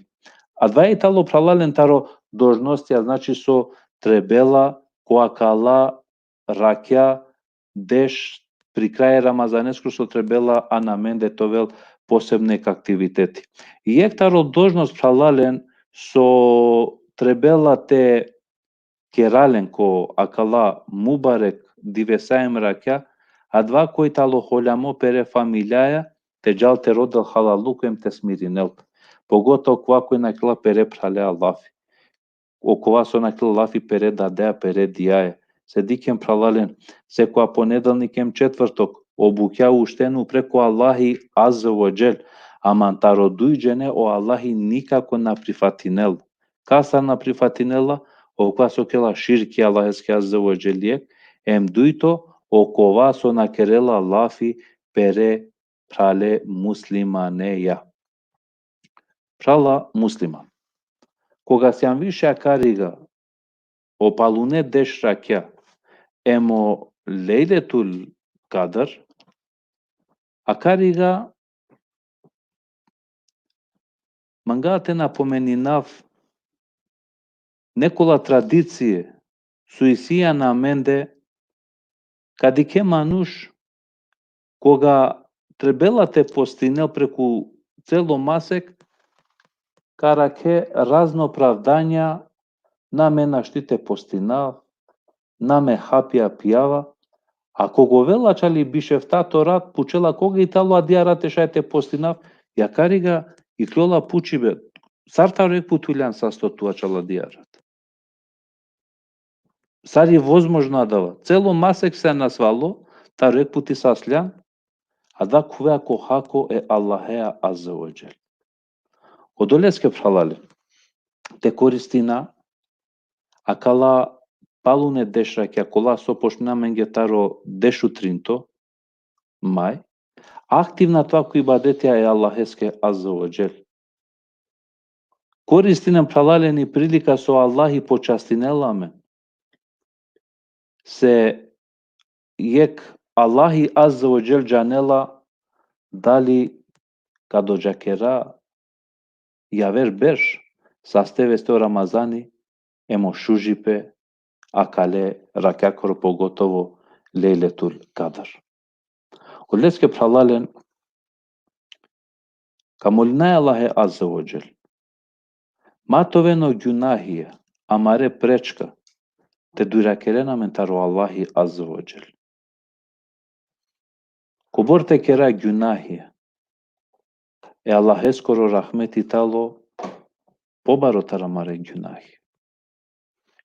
А двај тало пралален таро должностија, значи со требела коакала ракја деш при крај Рамазанеско со требела анаменде товел посебнек активитети. И ектаро должност пралален со требела те керален ко акала мубарек дивесаем ракја, а два кој тало холямо пере фамилјаја те джал те родел халалукем те смиринел. Погото кога кој накла пере пралеа лафи. Окова со накла лафи пере дадеа пере дијае. Се дикем пралален, секоја понеделникем четврток, обуќа уштену преку Аллахи Азза ва Џел, аман таро дујџене о Аллахи никако на прифатинел. Каса на прифатинела, оква со кела ширки Аллахески Азза ва Џелиек, ем дујто окова со накерела лафи пере прале муслиманеја. Прала муслиман. Кога сјам више акарига, опалуне деш ракја, емо лејлетул кадр, акарига мангаате напоменинав некола традиција суисија на менде кадике мануш кога требела те постинел преку цело масек караке разно оправдања на ме наштите постинав, на ме хапија пијава, а кога велачали бишев тато рад, пучела кога и тало адиарате шајте постинав, ја карига и клола пучибе, сарта рек путуљан састотуа чала диарат. Сари возможно дава, цело масек се насвало, та рек пути сасљан, а да кувеа ко хако е Аллахеа Азза ва Џел. Одолеске пралале, те користина, акала палуне деш ракја кола со почнаменге таро деш утринто, мај, Aktivna tva ibadetia je Allaheske azza wa jel. Koristi nam pralaleni prilika so Allahi počastinelame. Se jek Allahi azza wa jel janela dali kadojakera javer besh sasteve sto Ramazani emo šužipe akale rakakor pogotovo Lejletul Kadar. Uleske pralalen kamolina Allahe azza wa jel. Matoveno gunahije amare prečka te durakerena mentaro Allahi azza wa jel. Kuborte kera gunahije e Allaheskoro rahmeti talo pobaro taramare gunahije.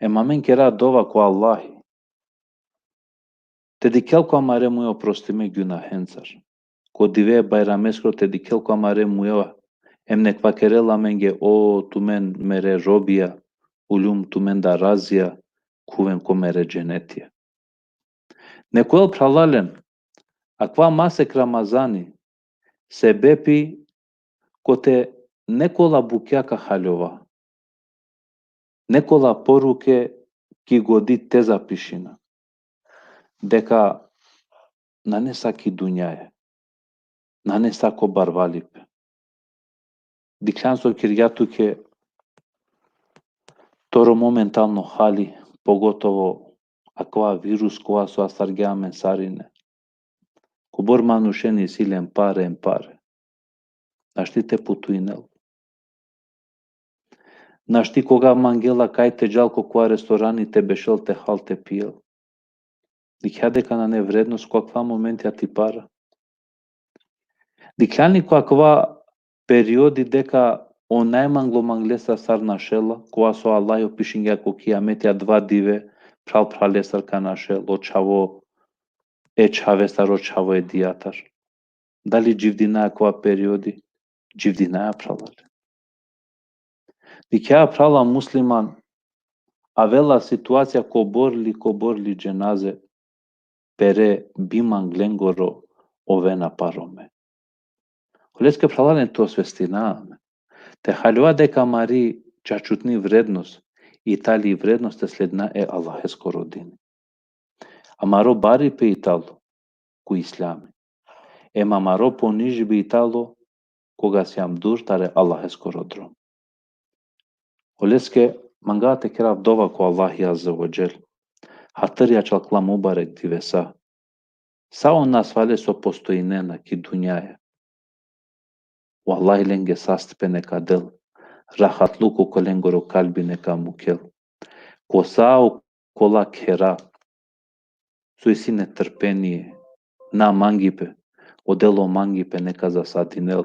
E mamen kera dova ko Allahi te dikel ko amare mujo prostime gunahencar. Ko dive bayrameskro te dikel ko amare mujo emnek vakerela menge o tumen mere robia ulum tumen da razia kuven ko mere cenetije. Nekoel pralalen akva masek Ramazani sebepi kote nekola bukjaka haljova, nekola poruke ki godi teza pišina, deka nanesa ki dunjaje, nanesa ko barvalipe. Dikšanstvo kirjatuke toro momentalno hali, pogotovo akva virus koja su astargea mensarine, kubor manušeni sile empare. Naštite putuinel. Našti koga mangela kaj te džalko koja restorani te bešel te hal te pijel. Dikjade na nevrednost kakva momentja ti para. Dikjani kakva periodi deka o najmanglo manglesa sar našela, koja so Allah opišingja ko kiametja dva dive pralesar ka našel, o čavo čavesar, o čavo dijatar. Da li dživdina kakva periodi? Dživdina pralale. Dikja prala musliman avela situacija koborli dženaze pere bimanglengoro ovena parome. Oleske pralale to svestiname. Te haljua deka mari čačutni vrednost Italiji vrednost te sledna e Allahesko rodini. Amaro bari pe Italo ku islami. Mamaro poniži bi Italo koga siam dur tare Allahesko rodrom. Oleske mangate kera dova ko Allahi azza wa jel. Hatırja çalkla mubarek divesa. Sa on nas vale so postojinena ki dunjaje. Wallahi lenge sastpe neka del. Rahatluku kolengoro kalbi neka mukel. Ko sao kola kera. Suisine trpenije. Na mangipe. Odelo mangipe neka zasadinel.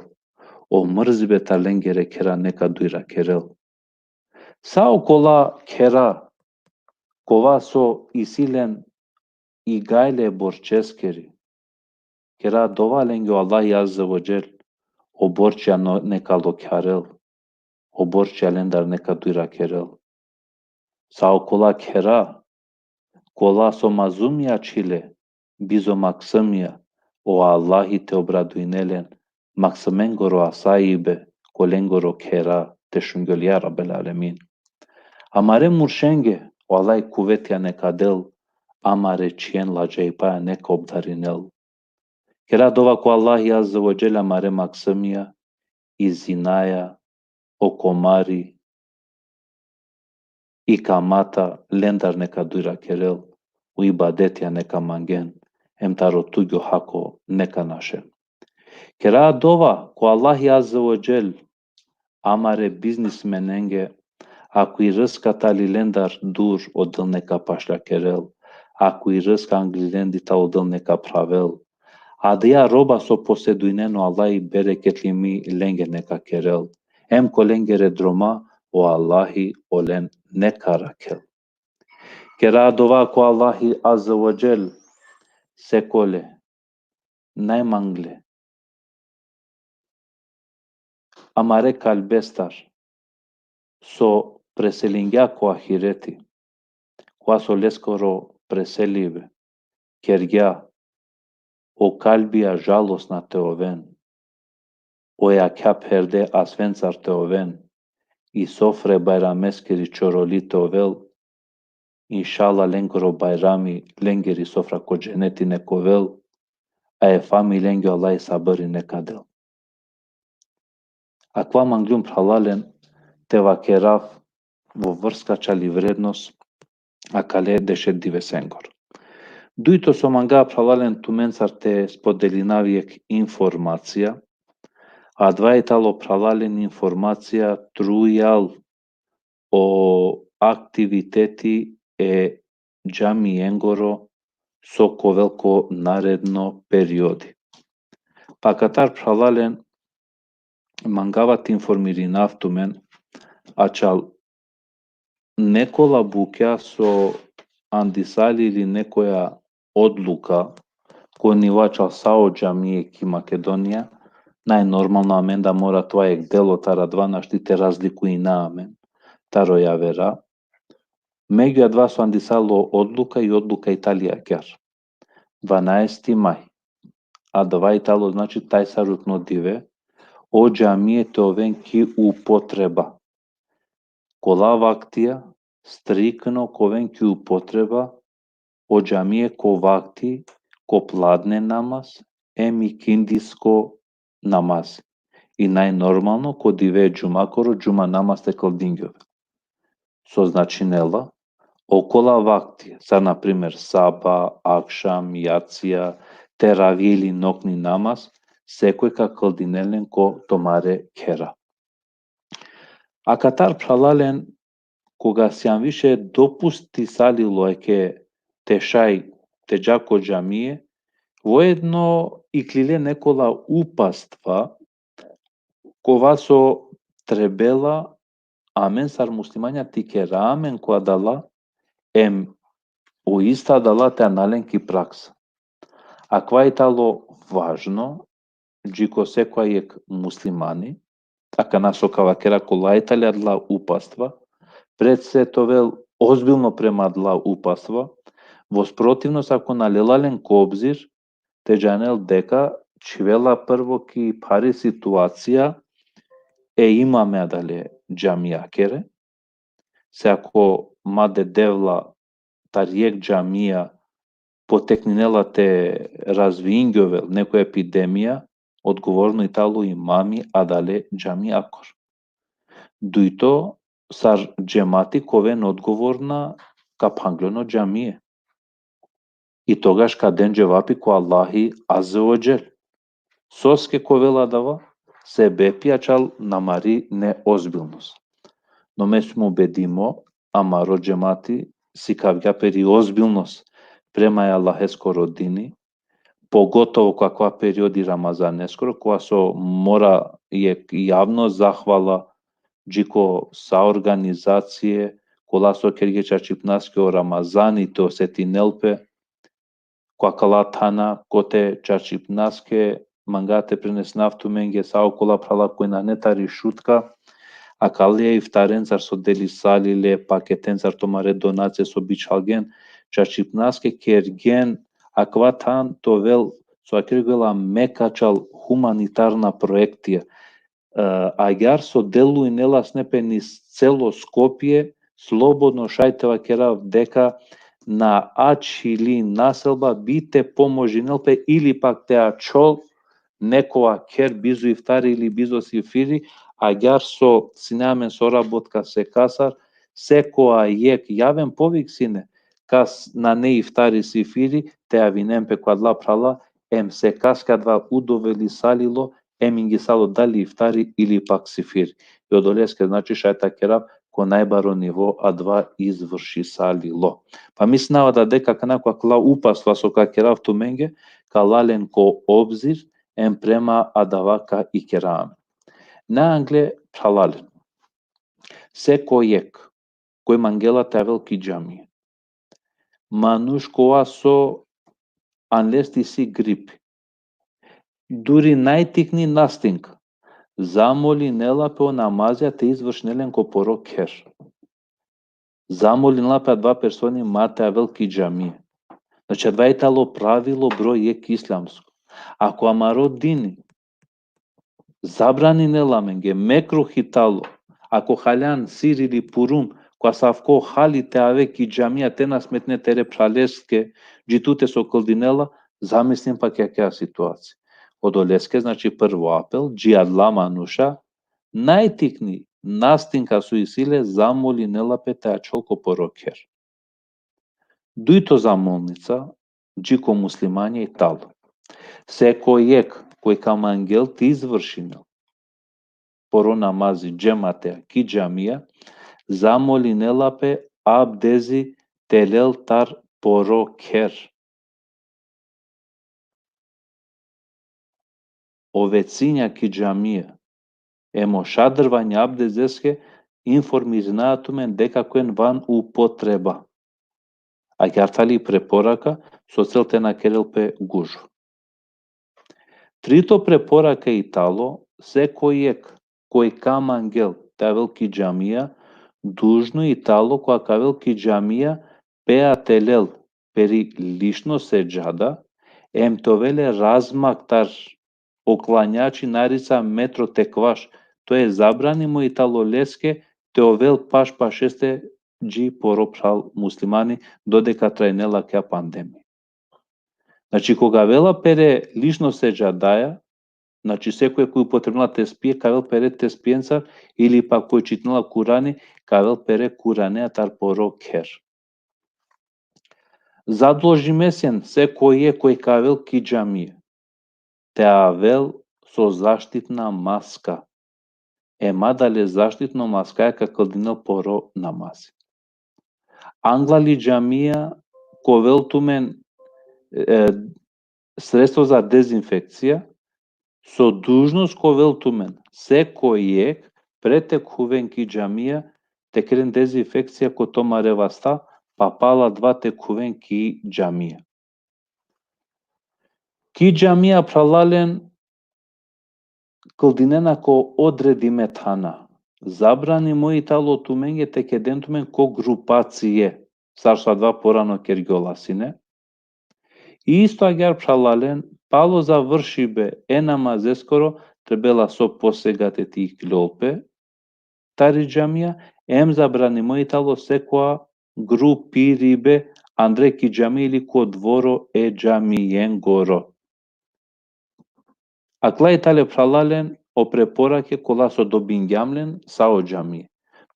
O mrzbe talengere kera neka duira kerel. Sao kola kera. Kova so isilen i gaile borčeskeri. Kera dova lengio Allahi azza wa jel. O borčja neka lokjarel. O borčja lendar neka duira kerel. Sao kola kera. Kola so mazumia čile. Bizo maksımia. O Allahi te obraduinelen. Maksımengoro asaibe. Kolengoro kera. Te shungölja Rabbel Alemin. Amare murşenge. Wallahi kuvvetja neka del. Amare čien la džejpa neka obdarinel. Kera dova ko Allahi azza wa jel amare maksımia. I zinaja. O komari. I kamata lendar neka duira kerel. U ibadetja neka mangen. Emtaro tugyo hako neka naše. Kera dova ko Allahi azza wa jel amare biznismenenge. Ako i râsca tali lendar dur odăl neka pașla kerel. Ako i râsca anglilendita odăl neka pravel. Adia roba so poseduineno Allahi bereketlimi lenge neka kerel. Em kolengere droma o Allahi olen neka rakel. Kera dova ko Allahi azza wa jel sekole najmangle. Amare kalbestar so preselingea ko ahireti. Ko asoleskoro preselive. Kergea o kalbia žalosna te oven, o jakja perde asvencar te oven, i sofre bayrameskeri čoroli te ovel, inshallah lengro bayrami lengeri sofra ko dženeti nekovel, a e fami lengio Allah sabări nekadel. Acum manglium pralalen te va keraf vo vrska čali vrednos a kale dešedive sengor. Duito so manga pralalen tumencar te spodelinavijek informacija, a dva italo pralalen informacija trujal o aktiviteti e džami engoro soko velko naredno periodi. Pa katar pralalen mangavat informiri naftumen, ačal nekola bukja so andisali ili nekoja odluka konivačal sao džamije ki Makedonija, najnormalno amen da mora tvojeg delo tara dva naštite razliku i na amen, taro ja vera. Među dva su andisalo odluka i odluka Italija kjar. 12. maj. A dva Italo znači taj sarutno dive, o džamije te oven ki upotreba. Kola vaktija, strikno koven ki upotreba, o džamije ko vakti, ko pladne namaz, emi kindisko namaz. I najnormalno ko dive džumakoro, džuma namaz te kaldinjove. So znači nela, okola vaktije, sad na primjer saba, akšam, jacija, teravije ili nokni namaz, sekoj ka kaldinelen ko tomare kera. A katar pralalen koga si-am više dopusti salilo eke tešaj teđako džamije, vojedno i klile nekola upastva kova so trebela amen sar muslimanja tike ramen ko adala em o ista dala te analenki praksa. A kva je talo važno, džiko sekva jek muslimani, taka naso kavakera kola Italija dala upastva, pred se to vel ozbiljno prema dala upastva, vosprotivnost ako nalelalen ko obzir, te džanel deka čivela prvo ki pari situacija e imame adale džamija kere, se ako made devla tarijek džamija potekninela te razvinjove neko epidemija, odgovorno Italo imami adale džami akor. Duito sar džemati koven odgovorna ka pangljono džamije. I togaš ka den dževapi ko Allahi azze o džel. Soske kovela dava, se bepija čal namari neozbiljnost. No me smo bedimo, amaro džemati si kavja peri ozbiljnost prema Allahesko rodini, pogotovo kakva periodi Ramazaneskoro, koja so mora je javno zahvala džiko sa organizacije, kola so kergeća čipnaske o Ramazani, to seti nelpe, koja kalatana, kote čačipnaske, mangate prenes naftu menge sao kola prala kojna netari šutka, a kalije iftarencar so delisalile, paketencar tomare donacije so bičalgen, čačipnaske kergen, akva tan to vel, so akrigela mekačal humanitarna projektija. A jar so delu i nelas nepenis celo Skopje, slobodno šajteva kerav deka na ač ili naselba bite pomoži nelpe ili pak te ačol nekova ker bizu iftari ili bizo sifiri, a jar so sineamen sorabotka se kasar, sekoa jek javen povik sine, kas na ne iftari sifiri, te avinem pe quadla prala, em se casca dva udoveli salilo, em ingisalo dali iftari ili pak sifiri. I odoleske znači šajta kerav ko najbaro nivo a dva izvrši salilo. Pa mislim da deka kanakva kla upasva so ka kerav tu menge, ka lalen ko obzir, em prema adavaka i kerame. Na angle pralalen. Seko jek, koji mangela te veliki džamije. Manuš koa so anlesti si gripi. Duri najtikni nastinka. Zamoli nela pe o namazja te izvršnelen ko poro ker. Zamoli nela pe a dva personi mate a veliki džamije. Znači, dva je talo pravilo broj je islamsko. Ako amaro dini zabrani nelamenge, mekruh i talo, ako haljan sir ili purum, ko asavko hali te ave ki džamija te nas metne tere praleske, gjitute so këldinela, zamislim pa kja situacija. Odoleske, znači prvo apel, džijadla manuša, najtikni nastinka su i sile zamoli nelape te ačolko poroker. Duito zamolnica, džiko muslimanje i talo. Se kojek koji kam angel ti izvršinel poro namazi džematea ki džamija, zamoli nelape abdezi telel tar poroker. Ovecinja ki džamija, emo šadrvanja abdezeske informiznatumen dekakuen van upotreba. A chiar tali preporaka soțel te na kerel pe gužu. Trito preporaka i talo se kojek koji kam angel te veliki džamija dužno i talo koja ka veliki džamija pe atelel peri lišno seđada em tovele razmak tar oklanjači narica metro tekvaš, to je zabranimo i talo leske te ovel paš pašeste dži poropšal muslimani dodeka trajnela kja pandemija. Znači, koga vela pere lišno seđadaja, znači sekoj koji upotrebnala te spije, ka vel pere te spijencar, ili pa koji čitnala kurani, ka vel pere kuranea tar poroker. Zadloži mesen se koji ka vel ki džamije, te avel so zaštitna maska. Madale zaštitno maska ka këldinel poro namazi. Anglali džamija ko vel tumen sredstvo za dezinfekcija, so dužnost ko vel tumen se kojek pretek huven ki džamija te kren dezinfekcija ko toma revasta pa pala dva tek huven ki džamija. Ki džamija pralalen këldinena ko odredi methana. Zabrani moji talo tumenge te keden tumen ko grupacije. Sarsa dva porano kergjolasine. Isto agar pralalen palo završibe namazeskoro trebela so posegate tih kljope tari džamija em zabrani moji talo sekoa grupiribe andre ki džamija ili ko dvoro džamijen goro. Akla itale pralalen o preporake kola so dobingjamlen sa o džamije.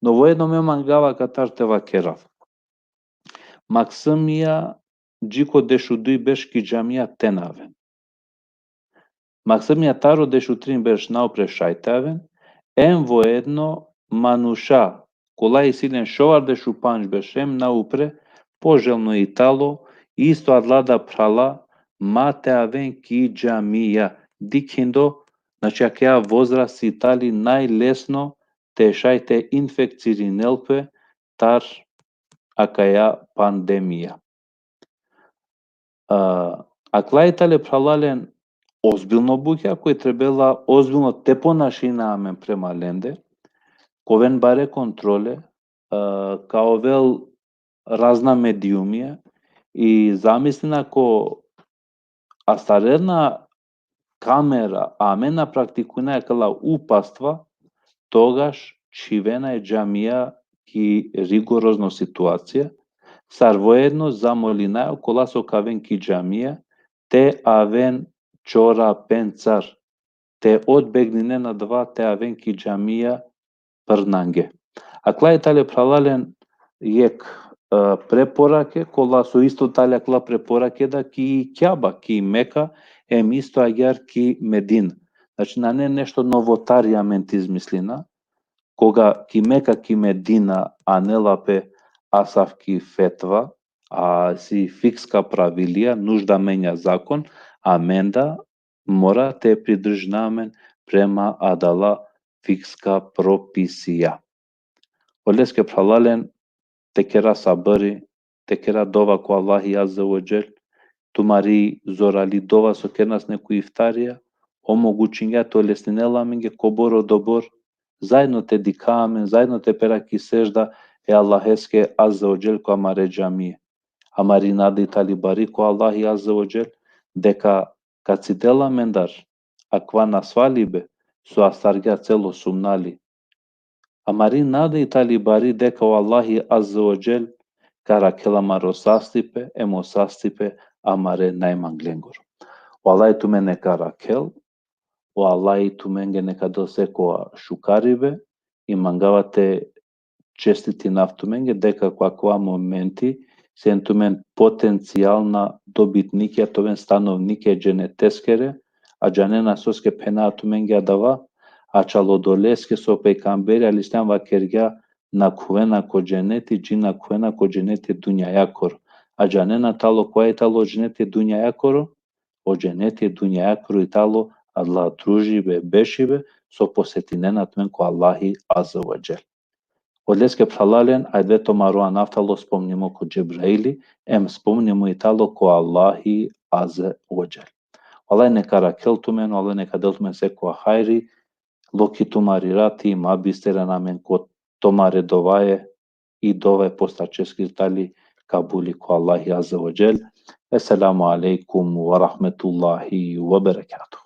No vojedno me mangava katar teva kerav. Maksimia džiko dešudui beš ki džamija tenaven. Maksimia taro dešutrin beš naupre šajtaven, em vojedno manuša kola i silen šovar dešu panč beš em naupre, poželno i talo, isto adlada prala, mate aven ki džamija. Dikindo, znači ak ja возраст Itali najlesno te šajte infekciri nelpe tar akaja pandemija. Akla Itali pralalen ozbiljno buhja koji trebela ozbiljno te ponašinamen prema lende, koven bare kontrole, kao vel razna mediumija i zamislina ko astarena kamera, amena praktikuna je kala upastva, togaš čivena je džamija ki rigorozno situacija, sar vojedno zamolina kola so kaven ki džamija, te aven čora pencar, te odbegnine na dva, te aven ki džamija prnange. Akla je tale pralalen jek preporake, kola su isto tale akla preporake da ki Kjaba, ki Meka, em isto agar ki Medina. Znači, na ne nešto novotarija ment izmislina, koga ki Meka ki Medina, a ne lape asav ki fetva, a si fikska pravilija, nužda menja zakon, a menda mora te pridržnamen prema adala fikska propisija. Oleske pralalen te kera sabări, te kera dova cu Allahi Azza wa Jal, tumari zorali dova so kernas neku iftarija, omogućinja to lesninela minge koboro dobor, zajedno te dikamen, zajedno te peraki sežda Allaheske Azza wa Jal ko amare džamije. Amari nada italibari cu Allahi Azza wa Jal, deca cazidela mendar, aqua nasvalibe, su astargia celo sumnali. Amari nada italibari deca o Allahi Azza wa Jal, cara aquela marosastipe, emosastipe, amare naimanglengur. O Allahi tu mene cara aquel, o Allahi tu menge nekadose coa shukaribe, i mangavate čestiti naftumenge, deca cu aqua momenti sentumen potencijalna dobitnike, toven stanovnike geneteskere, a janena soske pena tumenge adava, a čalodoleske so pejkamberi alistean va kergea na kuvena ko geneti, gina kuvena ko geneti dunjayakor. A janena talo koja italo geneti dunjayakoro, o geneti dunjayakoro italo adla družibe bešibe, so posetinena tumen ko Allahi Azza wa Jal. Odleske pšalalen, ajde to maro anaftalo spomnimo ko Džebraili, spomnimo italo ko Allahi Azza wa Jal. Olaj neka rakel tumen, olaj neka del tumen se ko hajri, loki tumari rati, ma bistera namen ko tomare dovaje i dove postačeski tali kabuli ko Allahi Azza wa Jal. Esselamu alaikum wa rahmetullahi wa barakatuh.